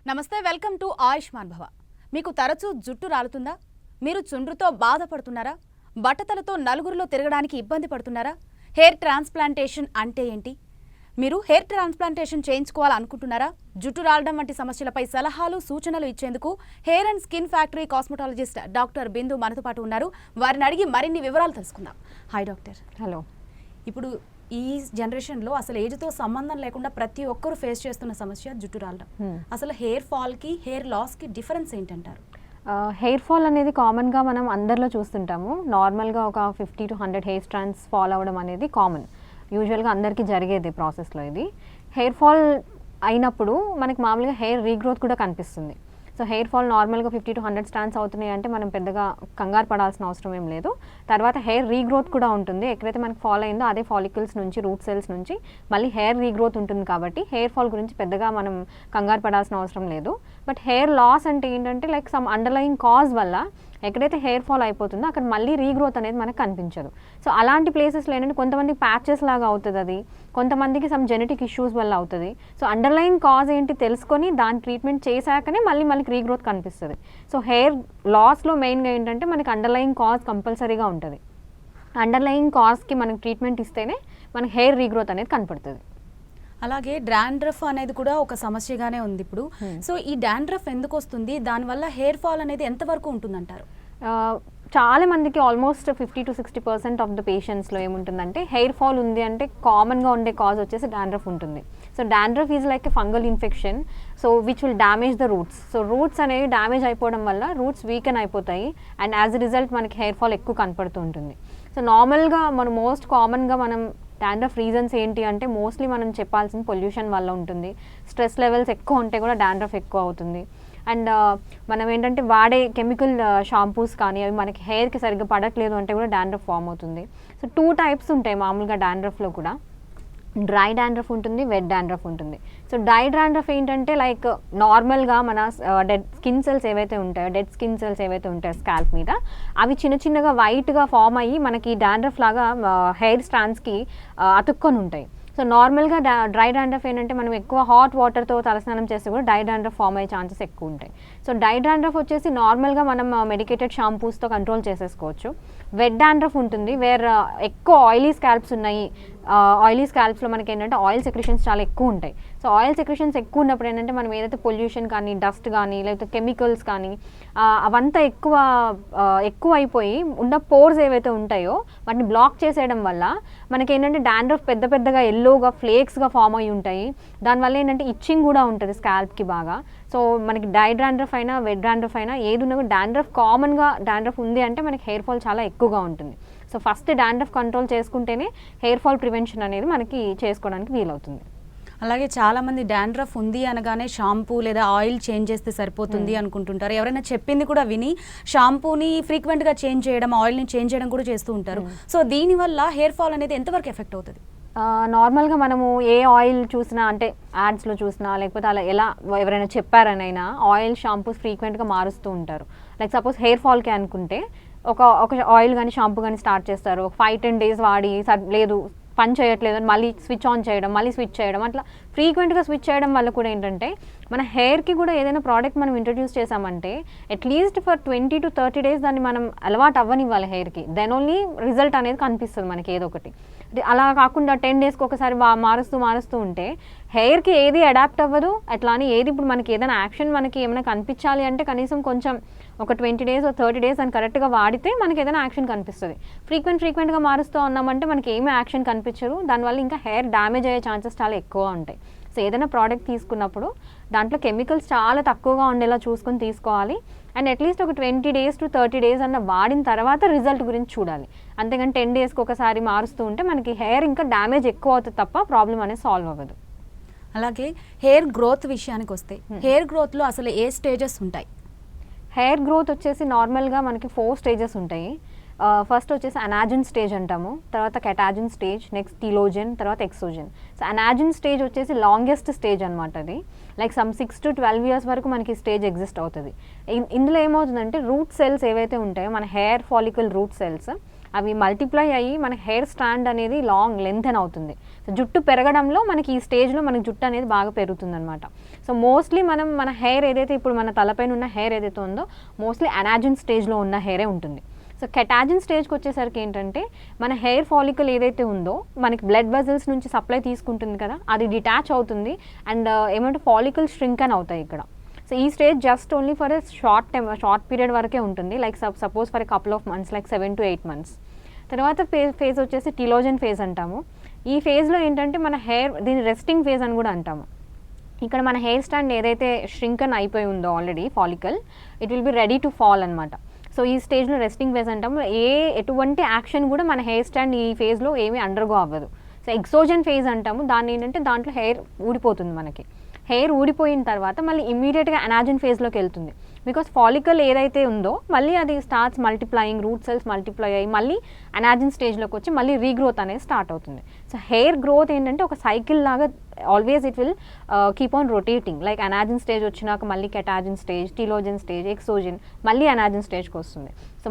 నమస్తే, welcome to Ayushman భవ. మీకు తరచూ జుట్టు రాలుతుందా? మీరు చుండ్రుతో బాధపడుతున్నారా? బట్టతలతో నలుగురిలో తిరగడానికి ఇబ్బంది పడుతున్నారా? హెయిర్ ట్రాన్స్ప్లాంటేషన్ అంటే ఏంటి? మీరు హెయిర్ ట్రాన్స్ప్లాంటేషన్ చేయించుకోవాలనుకుంటున్నారా? జుట్టు రాలడం వంటి సమస్యలపై సలహాలు సూచనలు ఇచ్చేందుకు hair and skin factory cosmetologist doctor Bindu మనతో పాటు ఉన్నారు. వారిని అడిగి మరిన్ని వివరాలు తెలుసుకుందాం. Hi doctor. హలో. ఇప్పుడు ఈ జనరేషన్లో అసలు ఏజ్తో సంబంధం లేకుండా ప్రతి ఒక్కరు ఫేస్ చేస్తున్న సమస్య జుట్టు రాలడం. అసలు హెయిర్ ఫాల్కి హెయిర్ లాస్కి డిఫరెన్స్ ఏంటంటారు? హెయిర్ ఫాల్ అనేది కామన్గా మనం అందరిలో చూస్తుంటాము. నార్మల్గా ఒక 50 to 100 హెయిర్ స్ట్రాండ్స్ ఫాల్ అవ్వడం అనేది కామన్, యూజువల్గా అందరికీ జరిగేది ప్రాసెస్లో. ఇది హెయిర్ ఫాల్ అయినప్పుడు మనకి మామూలుగా హెయిర్ రీగ్రోత్ కూడా కనిపిస్తుంది. సో హెయిర్ ఫాల్ నార్మల్గా 50 to 100 స్ట్రాండ్స్ అవుతున్నాయి అంటే మనం పెద్దగా కంగారు పడాల్సిన అవసరం ఏం లేదు. తర్వాత హెయిర్ రీగ్రోత్ కూడా ఉంటుంది. ఎక్కడైతే మనకి ఫాల్ అయిందో అదే ఫాలికల్స్ నుంచి, రూట్ సెల్స్ నుంచి మళ్ళీ హెయిర్ రీగ్రోత్ ఉంటుంది. కాబట్టి హెయిర్ ఫాల్ గురించి పెద్దగా మనం కంగారు పడాల్సిన అవసరం లేదు. బట్ హెయిర్ లాస్ అంటే ఏంటంటే లైక్ సమ్ అండర్లయింగ్ కాజ్ వల్ల ఎక్కడైతే హెయిర్ ఫాల్ అయిపోతుందో అక్కడ మళ్ళీ రీగ్రోత్ అనేది మనకు కనిపించదు. సో అలాంటి ప్లేసెస్లో ఏంటంటే కొంతమంది ప్యాచెస్ లాగా అవుతుంది, అది కొంతమందికి సమ్ జెనెటిక్ ఇష్యూస్ వల్ల అవుతుంది. సో అండర్లయింగ్ కాజ్ ఏంటి తెలుసుకొని దాని ట్రీట్మెంట్ చేశాకనే మళ్ళీ రీగ్రోత్ కనిపిస్తుంది. సో హెయిర్ లాస్లో మెయిన్గా ఏంటంటే మనకి అండర్లయింగ్ కాజ్ కంపల్సరీగా ఉంటుంది. అండర్లయింగ్ కాజ్కి మనకి ట్రీట్మెంట్ ఇస్తేనే మనకి హెయిర్ రీగ్రోత్ అనేది కనపడుతుంది. అలాగే డాండ్రఫ్ అనేది కూడా ఒక సమస్యగానే ఉంది ఇప్పుడు. సో ఈ డాండ్రఫ్ ఎందుకు వస్తుంది? దానివల్ల హెయిర్ ఫాల్ అనేది ఎంతవరకు ఉంటుందంటారు? చాలా మందికి ఆల్మోస్ట్ 50 to 60% ఆఫ్ ద పేషెంట్స్లో ఏముంటుందంటే హెయిర్ ఫాల్ ఉంది అంటే కామన్గా ఉండే కాజ్ వచ్చేసి డాండ్రఫ్ ఉంటుంది. So dandruff is like a fungal infection, so which will damage the roots. So roots అనేవి డ్యామేజ్ అయిపోవడం వల్ల రూట్స్ వీకెన్ అయిపోతాయి అండ్ యాజ్ ఎ రిజల్ట్ మనకి హెయిర్ ఫాల్ ఎక్కువ కనపడుతూ ఉంటుంది. సో నార్మల్గా మనం మోస్ట్ కామన్గా మనం డాండ్రఫ్ రీజన్స్ ఏంటి అంటే మోస్ట్లీ మనం చెప్పాల్సిన పొల్యూషన్ వల్ల ఉంటుంది. స్ట్రెస్ లెవెల్స్ ఎక్కువ ఉంటే కూడా డాండ్రఫ్ ఎక్కువ అవుతుంది. అండ్ మనం ఏంటంటే వాడే కెమికల్ షాంపూస్ కానీ అవి మనకి హెయిర్కి సరిగ్గా పడట్లేదు అంటే కూడా డాండ్రఫ్ ఫామ్ అవుతుంది. సో 2 types ఉంటాయి మామూలుగా డాండ్రఫ్లో కూడా. డ్రై డాండ్రఫ్ ఉంటుంది, వెట్ డాండ్రఫ్ ఉంటుంది. సో డ్రై డాండ్రఫ్ ఏంటంటే లైక్ నార్మల్గా మన డెడ్ స్కిన్ సెల్స్ ఏవైతే ఉంటాయో, డెడ్ స్కిన్ సెల్స్ ఏవైతే ఉంటాయో స్కాల్ప్ మీద, అవి చిన్న చిన్నగా వైట్గా ఫామ్ అయ్యి మనకి డాండ్రఫ్ లాగా హెయిర్ స్ట్రాండ్స్కి అతుక్కొని ఉంటాయి. సో నార్మల్గా డ్రై డాండ్రఫ్ ఏంటంటే మనం ఎక్కువ హాట్ వాటర్తో తలస్నానం చేస్తే కూడా డ్రై డాండ్రఫ్ ఫామ్ అయ్యే ఛాన్సెస్ ఎక్కువ ఉంటాయి. సో డ్రై డాండ్రఫ్ వచ్చేసి నార్మల్గా మనం మెడికేటెడ్ షాంపూస్తో కంట్రోల్ చేసేసుకోవచ్చు. వెట్ డాండ్రఫ్ ఉంటుంది వేర్ ఎక్కువ ఆయిలీ స్కాల్ప్స్ ఉన్నాయి. ఆయిలీ స్కాల్ప్స్లో మనకి ఏంటంటే ఆయిల్ సెక్రెషన్స్ చాలా ఎక్కువ ఉంటాయి. సో ఆయిల్ సెక్రెషన్స్ ఎక్కువ ఉన్నప్పుడు ఏంటంటే మనం ఏదైతే పొల్యూషన్ కానీ, డస్ట్ కానీ, లేకపోతే కెమికల్స్ కానీ అవంతా ఎక్కువ అయిపోయి ఉన్న పోర్స్ ఏవైతే ఉంటాయో వాటిని బ్లాక్ చేసేయడం వల్ల మనకి ఏంటంటే డాండ్రఫ్ పెద్ద పెద్దగా ఎల్లోగా ఫ్లేక్స్గా ఫామ్ అయ్యి ఉంటాయి. దానివల్ల ఏంటంటే ఇచ్చింగ్ కూడా ఉంటుంది స్కాల్ప్కి బాగా. సో మనకి డ్రై డాండ్రఫ్ అయినా వెట్ డాండ్రఫ్ అయినా ఏది ఉన్నా కూడా డాండ్రఫ్ కామన్గా డాండ్రఫ్ ఉంది అంటే మనకి హెయిర్ ఫాల్ చాలా ఎక్కువగా ఉంటుంది. సో ఫస్ట్ డాండ్రఫ్ కంట్రోల్ చేసుకుంటేనే హెయిర్ ఫాల్ ప్రివెన్షన్ అనేది మనకి చేసుకోవడానికి వీలవుతుంది. అలాగే చాలామంది డాండ్రఫ్ ఉంది అనగానే షాంపూ లేదా ఆయిల్ చేంజ్ చేస్తే సరిపోతుంది అనుకుంటుంటారు. ఎవరైనా చెప్పింది కూడా విని షాంపూని ఫ్రీక్వెంట్గా చేంజ్ చేయడం, ఆయిల్ని చేంజ్ చేయడం కూడా చేస్తూ ఉంటారు. సో దీనివల్ల హెయిర్ ఫాల్ అనేది ఎంతవరకు ఎఫెక్ట్ అవుతుంది? నార్మల్గా మనము ఏ ఆయిల్ చూసినా అంటే యాడ్స్లో చూసినా లేకపోతే అలా ఎలా ఎవరైనా చెప్పారనైనా ఆయిల్ షాంపూస్ ఫ్రీక్వెంట్గా మారుస్తూ ఉంటారు. లైక్ సపోజ్ హెయిర్ ఫాల్కి అనుకుంటే ఒక ఆయిల్ కానీ షాంపూ కానీ స్టార్ట్ చేస్తారు. 5-10 days వాడి లేదు పని చేయట్లేదు అని మళ్ళీ స్విచ్ ఆన్ చేయడం, మళ్ళీ స్విచ్ చేయడం, అట్లా ఫ్రీక్వెంట్గా స్విచ్ చేయడం వల్ల కూడా ఏంటంటే మన హెయిర్కి కూడా ఏదైనా ప్రోడక్ట్ మనం ఇంట్రడ్యూస్ చేసామంటే అట్లీస్ట్ ఫర్ 20 to 30 days దాన్ని మనం అలవాటు అవ్వనివ్వాలి హెయిర్కి. దెన్ ఓన్లీ రిజల్ట్ అనేది కనిపిస్తుంది మనకి ఏదో ఒకటి. అలా కాకుండా 10 daysకి ఒకసారి మారుస్తూ ఉంటే హెయిర్కి ఏది అడాప్ట్ అవ్వదు. అట్లా అని ఏది ఇప్పుడు మనకి ఏదైనా యాక్షన్ మనకి ఏమైనా కనిపించాలి అంటే కనీసం కొంచెం ఒక 20 days or 30 days అని కరెక్ట్గా వాడితే మనకి ఏదైనా యాక్షన్ కనిపిస్తుంది. ఫ్రీక్వెంట్గా మారుస్తూ ఉన్నామంటే మనకి ఏమీ యాక్షన్ కనిపించదు. దానివల్ల ఇంకా హెయిర్ డ్యామేజ్ అయ్యే ఛాన్సెస్ చాలా ఎక్కువ ఉంటాయి. సో ఏదైనా ప్రోడక్ట్ తీసుకున్నప్పుడు దాంట్లో కెమికల్స్ చాలా తక్కువగా ఉండేలా చూసుకొని తీసుకోవాలి. అండ్ అట్లీస్ట్ ఒక 20 days to 30 days అన్న వాడిన తర్వాత రిజల్ట్ గురించి చూడాలి. అంతేగాని 10 daysకి ఒకసారి మారుస్తూ ఉంటే మనకి హెయిర్ ఇంకా డ్యామేజ్ ఎక్కువ అవుతుంది తప్ప ప్రాబ్లం అనేది సాల్వ్ అవ్వదు. అలాగే హెయిర్ గ్రోత్ విషయానికి వస్తే హెయిర్ గ్రోత్లో అసలు ఏ స్టేజెస్ ఉంటాయి? హెయిర్ గ్రోత్ వచ్చేసి నార్మల్గా మనకి 4 stages ఉంటాయి. ఫస్ట్ వచ్చేసి అనాజిన్ స్టేజ్ అంటాము, తర్వాత కెటాజిన్ స్టేజ్, నెక్స్ట్ టీలోజన్, తర్వాత ఎక్సోజన్. సో అనాజిన్ స్టేజ్ వచ్చేసి లాంగెస్ట్ స్టేజ్ అనమాట. అది లైక్ సమ్ 6 to 12 years వరకు మనకి స్టేజ్ ఎగ్జిస్ట్ అవుతుంది. ఇందులో ఏమవుతుందంటే రూట్ సెల్స్ ఏవైతే ఉంటాయో మన హెయిర్ ఫాలికల్ రూట్ సెల్స్ అవి మల్టిప్లై అయ్యి మన హెయిర్ స్ట్రాండ్ అనేది లాంగ్ లెంతెన్ అవుతుంది. సో జుట్టు పెరగడంలో మనకి ఈ స్టేజ్లో మనకి జుట్టు అనేది బాగా పెరుగుతుంది అనమాట. సో మోస్ట్లీ మన హెయిర్ ఏదైతే ఇప్పుడు మన తలపైన ఉన్న హెయిర్ ఏదైతే ఉందో మోస్ట్లీ అనాజిన్ స్టేజ్లో ఉన్న హెయిరే ఉంటుంది. సో కెటాజిన్ స్టేజ్కి వచ్చేసరికి ఏంటంటే మన హెయిర్ ఫాలికల్ ఏదైతే ఉందో మనకి బ్లడ్ వెజల్స్ నుంచి సప్లై తీసుకుంటుంది కదా, అది డిటాచ్ అవుతుంది అండ్ ఏమంటే ఫాలికల్ స్ట్రింక్ అని అవుతాయి ఇక్కడ. సో ఈ stage just only for a short period వరకే ఉంటుంది, like suppose for a couple of months, like 7 to 8 months. తర్వాత ఫేజ్ వచ్చేసి టిలోజన్ ఫేజ్ అంటాము. ఈ ఫేజ్లో ఏంటంటే మన హెయిర్ దీన్ని రెస్టింగ్ ఫేజ్ అని కూడా అంటాము. ఇక్కడ మన హెయిర్ స్టాండ్ ఏదైతే ష్రింకన్ అయిపోయి ఉందో already follicle, it will be ready to fall అనమాట. సో ఈ స్టేజ్లో రెస్టింగ్ ఫేజ్ అంటాము. ఎటువంటి యాక్షన్ కూడా మన హెయిర్ స్టాండ్ ఈ ఫేజ్లో ఏమీ అండర్గో అవ్వదు. సో ఎక్సోజన్ ఫేజ్ అంటాము. దాన్ని ఏంటంటే దాంట్లో హెయిర్ ఊడిపోతుంది. మనకి హెయిర్ ఊడిపోయిన తర్వాత మళ్ళీ ఇమీడియట్గా అనాజిన్ ఫేజ్లోకి వెళ్తుంది. బికాస్ ఫాలికల్ ఏదైతే ఉందో మళ్ళీ అది starts multiplying, root cells multiply అయ్యి మళ్ళీ అనాజిన్ స్టేజ్లోకి వచ్చి మళ్ళీ రీగ్రోత్ అనేది స్టార్ట్ అవుతుంది. సో హెయిర్ గ్రోత్ ఏంటంటే ఒక సైకిల్ లాగా always it will keep on rotating. Like anagen stage వచ్చినాక మళ్ళీ కెటాజిన్ స్టేజ్, టిలోజన్ స్టేజ్, ఎక్సోజిన్, మళ్ళీ అనాజిన్ స్టేజ్కి వస్తుంది. సో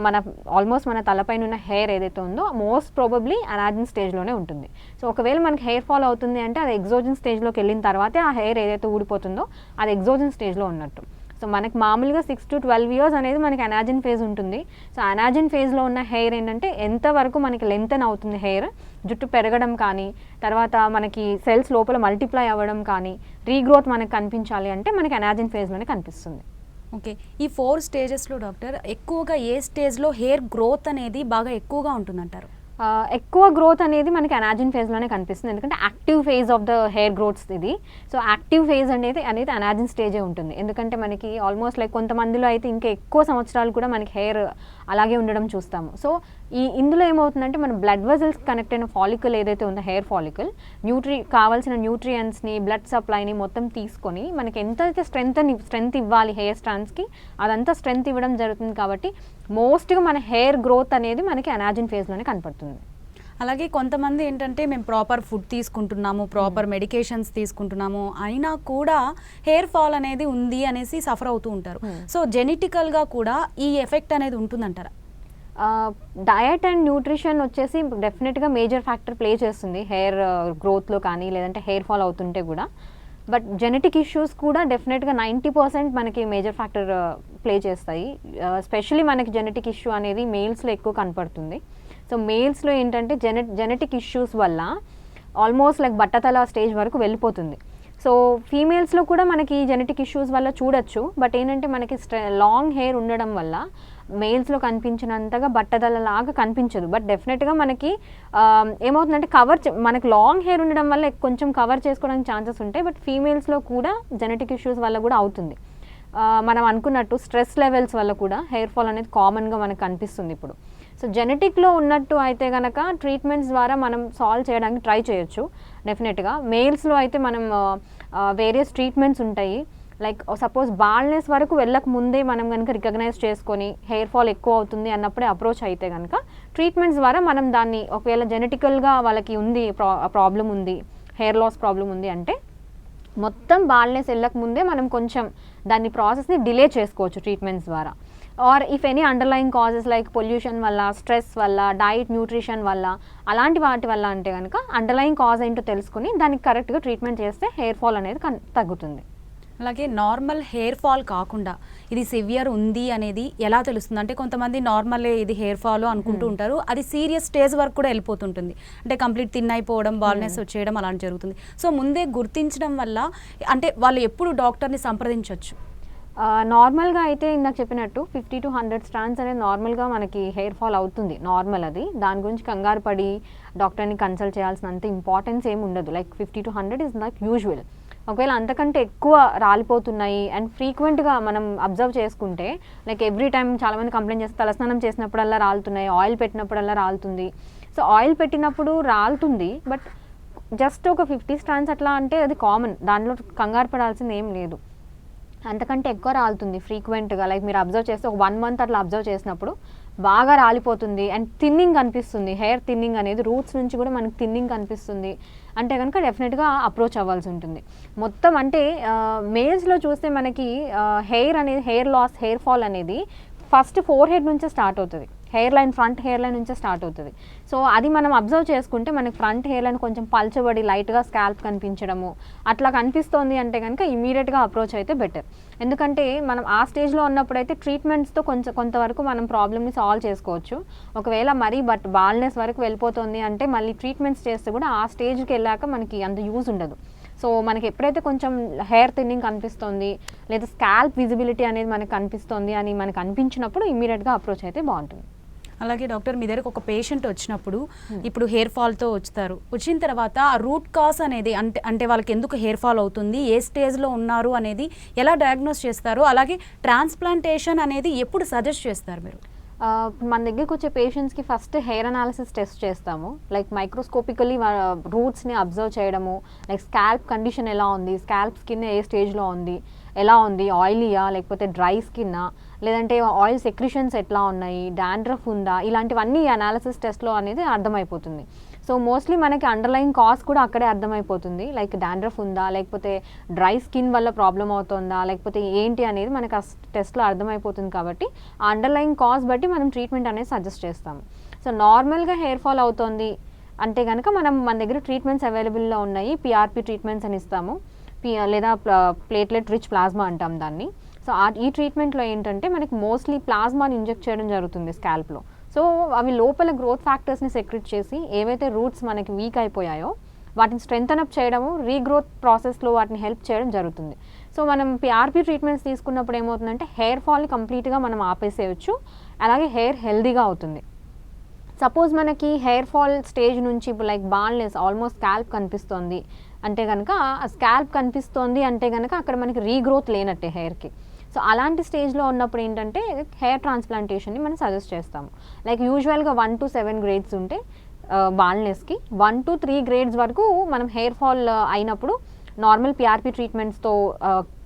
ఆల్మోస్ట్ మన తలపైన ఉన్న హెయిర్ ఏదైతే ఉందో మోస్ట్ ప్రాబబ్లీ అనాజిన్ స్టేజ్లోనే ఉంటుంది. సో ఒకవేళ మనకి హెయిర్ ఫాల్ అవుతుంది అంటే అది ఎక్సోజిన్ స్టేజ్లోకి వెళ్ళిన తర్వాతే ఆ హెయిర్ ఏదైతే ఊడిపోతుందో అది ఎక్సోజిన్ స్టేజ్లో ఉన్నట్టు. సో మనకి మామూలుగా 6 to 12 years అనేది మనకి అనాజిన్ ఫేజ్ ఉంటుంది. సో అనాజిన్ ఫేజ్లో ఉన్న హెయిర్ ఏంటంటే ఎంతవరకు మనకి లెంతెన్ అవుతుంది హెయిర్, జుట్టు పెరగడం కానీ, తర్వాత మనకి సెల్స్ లోపల మల్టిప్లై అవ్వడం కానీ, రీగ్రోత్ మనకి కనిపించాలి అంటే మనకి అనాజిన్ ఫేజ్లోనే కనిపిస్తుంది. ఓకే, ఈ 4 స్టేజెస్లో డాక్టర్ ఎక్కువగా ఏ స్టేజ్లో హెయిర్ గ్రోత్ అనేది బాగా ఎక్కువగా ఉంటుందంటారు? ఎక్కువ గ్రోత్ అనేది మనకి అనాజిన్ ఫేజ్లోనే కనిపిస్తుంది, ఎందుకంటే active phase of the hair growths ఇది. సో యాక్టివ్ ఫేజ్ అనేది అనాజిన్ స్టేజే ఉంటుంది. ఎందుకంటే మనకి ఆల్మోస్ట్ లైక్ కొంతమందిలో అయితే ఇంకా ఎక్కువ సంవత్సరాలు కూడా మనకి హెయిర్ అలాగే ఉండడం చూస్తాము. సో ఇందులో ఏమవుతుందంటే మన బ్లడ్ వెజల్స్ కనెక్ట్ అయిన ఫాలికల్ ఏదైతే ఉందో హెయిర్ ఫాలికల్ కావాల్సిన న్యూట్రియంట్స్ని, బ్లడ్ సప్లైని మొత్తం తీసుకొని మనకి ఎంతైతే స్ట్రెంగ్త్ ఇవ్వాలి హెయిర్ స్ట్రాండ్స్కి అదంతా స్ట్రెంగ్త్ ఇవ్వడం జరుగుతుంది. కాబట్టి మోస్ట్గా మన హెయిర్ గ్రోత్ అనేది మనకి అనాజిన్ ఫేజ్లోనే కనపడుతుంది. అలాగే కొంతమంది ఏంటంటే మేము ప్రాపర్ ఫుడ్ తీసుకుంటున్నాము, ప్రాపర్ మెడికేషన్స్ తీసుకుంటున్నాము, అయినా కూడా హెయిర్ ఫాల్ అనేది ఉంది అనేసి సఫర్ అవుతూ ఉంటారు. సో జెనెటికల్గా కూడా ఈ ఎఫెక్ట్ అనేది ఉంటుందంటారా? డయట్ అండ్ న్యూట్రిషన్ వచ్చేసి డెఫినెట్గా మేజర్ ఫ్యాక్టర్ ప్లే చేస్తుంది హెయిర్ గ్రోత్లో కానీ, లేదంటే హెయిర్ ఫాల్ అవుతుంటే కూడా. బట్ జెనెటిక్ ఇష్యూస్ కూడా డెఫినెట్గా 90% మనకి మేజర్ ఫ్యాక్టర్ ప్లే చేస్తాయి. స్పెషలీ మనకి జెనెటిక్ ఇష్యూ అనేది మేల్స్లో ఎక్కువ కనపడుతుంది. సో మేల్స్లో ఏంటంటే జెనెటిక్ ఇష్యూస్ వల్ల ఆల్మోస్ట్ లైక్ బట్టతల స్టేజ్ వరకు వెళ్ళిపోతుంది. సో ఫీమేల్స్లో కూడా మనకి జెనెటిక్ ఇష్యూస్ వల్ల చూడొచ్చు. బట్ ఏంటంటే మనకి లాంగ్ హెయిర్ ఉండడం వల్ల మేల్స్లో కనిపించినంతగా బట్టతలలాగా కనిపించదు. బట్ డెఫినెట్గా మనకి ఏమవుతుందంటే మనకి లాంగ్ హెయిర్ ఉండడం వల్ల కొంచెం కవర్ చేసుకోవడానికి ఛాన్సెస్ ఉంటాయి. బట్ ఫీమేల్స్లో కూడా జెనెటిక్ ఇష్యూస్ వల్ల కూడా అవుతుంది. మనం అనుకున్నట్టు స్ట్రెస్ లెవెల్స్ వల్ల కూడా హెయిర్ ఫాల్ అనేది కామన్గా మనకు కనిపిస్తుంది ఇప్పుడు. సో జెనెటిక్లో ఉన్నట్టు అయితే కనుక ట్రీట్మెంట్స్ ద్వారా మనం సాల్వ్ చేయడానికి ట్రై చేయొచ్చు డెఫినెట్గా. మేల్స్లో అయితే మనం వేరియస్ ట్రీట్మెంట్స్ ఉంటాయి. లైక్ సపోజ్ బాల్నెస్ వరకు వెళ్ళక ముందే మనం కనుక రికగ్నైజ్ చేసుకొని హెయిర్ ఫాల్ ఎక్కువ అవుతుంది అన్నప్పుడే అప్రోచ్ అయితే కనుక ట్రీట్మెంట్స్ ద్వారా మనం దాన్ని ఒకవేళ జెనెటికల్గా వాళ్ళకి ఉంది ప్రాబ్లం ఉంది, హెయిర్ లాస్ ప్రాబ్లం ఉంది అంటే మొత్తం బాల్నెస్ వెళ్ళక ముందే మనం కొంచెం దాన్ని ప్రాసెస్ని డిలే చేసుకోవచ్చు ట్రీట్మెంట్స్ ద్వారా. Or if any underlying causes like pollution వల్ల, స్ట్రెస్ వల్ల, డైట్, న్యూట్రిషన్ వల్ల, అలాంటి వాటి వల్ల అంటే కనుక అండర్లయింగ్ కాజ్ ఏంటో తెలుసుకుని దానికి కరెక్ట్గా ట్రీట్మెంట్ చేస్తే హెయిర్ ఫాల్ అనేది తగ్గుతుంది. అలాగే నార్మల్ హెయిర్ ఫాల్ కాకుండా ఇది సివియర్ ఉంది అనేది ఎలా తెలుస్తుంది? అంటే కొంతమంది నార్మల్ ఇది హెయిర్ ఫాల్ అనుకుంటూ ఉంటారు, అది సీరియస్ స్టేజ్ వరకు కూడా వెళ్ళిపోతుంటుంది. అంటే కంప్లీట్ థిన్ అయిపోవడం, బాల్నెస్ వచ్చేయడం అలాంటి జరుగుతుంది. సో ముందే గుర్తించడం వల్ల అంటే వాళ్ళు ఎప్పుడు డాక్టర్ని సంప్రదించవచ్చు? నార్మల్గా అయితే ఇందాక చెప్పినట్టు 50 to 100 స్ట్రాండ్స్ అనేది నార్మల్గా మనకి హెయిర్ ఫాల్ అవుతుంది. నార్మల్ అది, దాని గురించి కంగారు పడి డాక్టర్ని కన్సల్ట్ చేయాల్సినంత ఇంపార్టెన్స్ ఏమి ఉండదు. Like 50 to 100 is like usual. ఒకవేళ అంతకంటే ఎక్కువ రాలిపోతున్నాయి అండ్ ఫ్రీక్వెంట్గా మనం అబ్జర్వ్ చేసుకుంటే లైక్ ఎవ్రీ టైం చాలామంది కంప్లైంట్ చేస్తే తలస్నానం చేసినప్పుడల్లా రాలుతున్నాయి, ఆయిల్ పెట్టినప్పుడల్లా రాలుతుంది. సో ఆయిల్ పెట్టినప్పుడు రాలుతుంది, బట్ జస్ట్ ఒక 50 స్ట్రాండ్స్ అట్లా అంటే అది కామన్, దానిలో కంగారు పడాల్సింది ఏం లేదు. అంతకంటే ఎక్కువ రాలుతుంది ఫ్రీక్వెంట్గా, లైక్ మీరు అబ్జర్వ్ చేస్తే ఒక 1 month అట్లా అబ్జర్వ్ చేసినప్పుడు బాగా రాలిపోతుంది అండ్ థిన్నింగ్ కనిపిస్తుంది. హెయిర్ థిన్నింగ్ అనేది రూట్స్ నుంచి కూడా మనకి థిన్నింగ్ కనిపిస్తుంది అంటే కనుక డెఫినెట్గా అప్రోచ్ అవ్వాల్సి ఉంటుంది. మొత్తం అంటే మేల్స్లో చూస్తే మనకి హెయిర్ లాస్, హెయిర్ ఫాల్ అనేది ఫస్ట్ ఫోర్ హెడ్ నుంచే స్టార్ట్ అవుతుంది hair line, front hair line నుంచే స్టార్ట్ అవుతుంది. సో అది మనం అబ్జర్వ్ చేసుకుంటే మనకి ఫ్రంట్ హెయిర్ లైన్ కొంచెం పల్చబడి లైట్గా స్కాల్ప్ కనిపించడము అట్లా కనిపిస్తోంది అంటే కనుక ఇమీడియట్గా అప్రోచ్ అయితే బెటర్. ఎందుకంటే మనం ఆ స్టేజ్లో ఉన్నప్పుడైతే ట్రీట్మెంట్స్తో కొంతవరకు మనం ప్రాబ్లమ్ని సాల్వ్ చేసుకోవచ్చు. ఒకవేళ మరీ బాల్నెస్ వరకు వెళ్ళిపోతుంది అంటే మళ్ళీ ట్రీట్మెంట్స్ చేస్తే కూడా ఆ స్టేజ్కి వెళ్ళాక మనకి అంత యూజ్ ఉండదు. సో మనకి ఎప్పుడైతే కొంచెం హెయిర్ థిన్నింగ్ కనిపిస్తుంది లేదా స్కాల్ప్ విజిబిలిటీ అనేది మనకు కనిపిస్తుంది అని మనకు అనిపించినప్పుడు ఇమీడియట్గా అప్రోచ్ అయితే బాగుంటుంది. అలాగే డాక్టర్, మీ దగ్గరకు ఒక పేషెంట్ వచ్చినప్పుడు ఇప్పుడు హెయిర్ ఫాల్తో వచ్చారు, వచ్చిన తర్వాత ఆ రూట్ కాజ్ అనేది అంటే వాళ్ళకి ఎందుకు హెయిర్ ఫాల్ అవుతుంది, ఏ స్టేజ్లో ఉన్నారు అనేది ఎలా డయాగ్నోస్ చేస్తారు, అలాగే ట్రాన్స్ప్లాంటేషన్ అనేది ఎప్పుడు సజెస్ట్ చేస్తారు మీరు? మన దగ్గరికి వచ్చే పేషెంట్స్కి ఫస్ట్ హెయిర్ అనాలిసిస్ టెస్ట్ చేస్తాము. లైక్ మైక్రోస్కోపికలీ రూట్స్ని అబ్జర్వ్ చేయడము, లైక్ స్కాల్ప్ కండిషన్ ఎలా ఉంది, స్కాల్ప్ స్కిన్ ఏ స్టేజ్లో ఉంది, ఎలా ఉంది, ఆయిలీయా లేకపోతే డ్రై స్కిన్నా, లేదంటే ఆయిల్ సెక్రిషన్స్ ఎట్లా ఉన్నాయి, డాండ్రఫ్ ఉందా, ఇలాంటివన్నీ అనాలిసిస్ టెస్ట్లో అనేది అర్థమైపోతుంది. సో మోస్ట్లీ మనకి అండర్లైన్ కాజ్ కూడా అక్కడే అర్థమైపోతుంది. లైక్ డాండ్రఫ్ ఉందా, లేకపోతే డ్రై స్కిన్ వల్ల ప్రాబ్లం అవుతుందా, లేకపోతే ఏంటి అనేది మనకి ఆ టెస్ట్లో అర్థమైపోతుంది. కాబట్టి ఆ అండర్లైన్ కాజ్ బట్టి మనం ట్రీట్మెంట్ అనేది సజెస్ట్ చేస్తాము. సో నార్మల్గా హెయిర్ ఫాల్ అవుతుంది అంటే కనుక మన దగ్గర ట్రీట్మెంట్స్ అవైలబుల్లో ఉన్నాయి. పిఆర్పి ట్రీట్మెంట్స్ అని ఇస్తాము, లేదా ప్లేట్లెట్ రిచ్ ప్లాస్మా అంటాం దాన్ని. సో ఈ ట్రీట్మెంట్లో ఏంటంటే మనకి మోస్ట్లీ ప్లాస్మాని ఇంజెక్ట్ చేయడం జరుగుతుంది స్కాల్ప్లో. సో అవి లోపల గ్రోత్ ఫ్యాక్టర్స్ని సెక్రెట్ చేసి ఏవైతే రూట్స్ మనకి వీక్ అయిపోయాయో వాటిని స్ట్రెంథన్ అప్ చేయడము, రీగ్రోత్ ప్రాసెస్లో వాటిని హెల్ప్ చేయడం జరుగుతుంది. సో మనం పిఆర్పి ట్రీట్మెంట్స్ తీసుకున్నప్పుడు ఏమవుతుందంటే హెయిర్ ఫాల్ని కంప్లీట్గా మనం ఆపేసేయచ్చు, అలాగే హెయిర్ హెల్దీగా అవుతుంది. సపోజ్ మనకి హెయిర్ ఫాల్ స్టేజ్ నుంచి ఇప్పుడు లైక్ బాల్నెస్ ఆల్మోస్ట్ స్కాల్ప్ కనిపిస్తోంది అంటే కనుక, ఆ స్కాల్ప్ కనిపిస్తోంది అంటే కనుక అక్కడ మనకి రీగ్రోత్ లేనట్టే హెయిర్కి. సో అలాంటి స్టేజ్లో ఉన్నప్పుడు ఏంటంటే హెయిర్ ట్రాన్స్ప్లాంటేషన్ని మనం సజెస్ట్ చేస్తాము. లైక్ యూజువల్గా 1 to 7 గ్రేడ్స్ ఉంటే బాల్నెస్కి 1 to 3 గ్రేడ్స్ వరకు మనం హెయిర్ ఫాల్ అయినప్పుడు నార్మల్ పిఆర్పి ట్రీట్మెంట్స్తో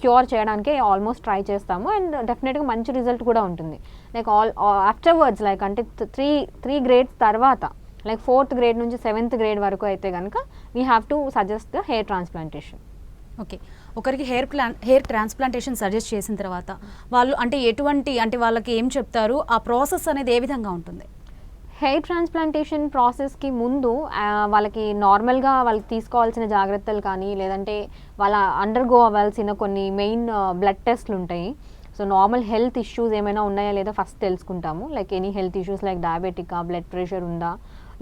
క్యూర్ చేయడానికి ఆల్మోస్ట్ ట్రై చేస్తాము. అండ్ డెఫినెట్గా మంచి రిజల్ట్ కూడా ఉంటుంది. లైక్ ఆఫ్టర్వర్డ్స్ లైక్ అంటే 3 గ్రేడ్స్ తర్వాత లైక్ 4th గ్రేడ్ నుంచి 7th గ్రేడ్ వరకు అయితే కనుక we have to suggest the hair transplantation. Okay, ఒకరికి హెయిర్ ట్రాన్స్ప్లాంటేషన్ సజెస్ట్ చేసిన తర్వాత వాళ్ళు అంటే వాళ్ళకి ఏం చెప్తారు, ఆ ప్రాసెస్ అనేది ఏ విధంగా ఉంటుంది? హెయిర్ ట్రాన్స్ప్లాంటేషన్ ప్రాసెస్కి ముందు వాళ్ళకి నార్మల్గా వాళ్ళకి తీసుకోవాల్సిన జాగ్రత్తలు కానీ లేదంటే వాళ్ళ అండర్గో అవ్వాల్సిన కొన్ని మెయిన్ బ్లడ్ టెస్ట్లు ఉంటాయి. సో నార్మల్ హెల్త్ ఇష్యూస్ ఏమైనా ఉన్నాయా లేదా ఫస్ట్ తెలుసుకుంటాము. Like any health issues like డయాబెటికా, బ్లడ్ ప్రెషర్ ఉందా,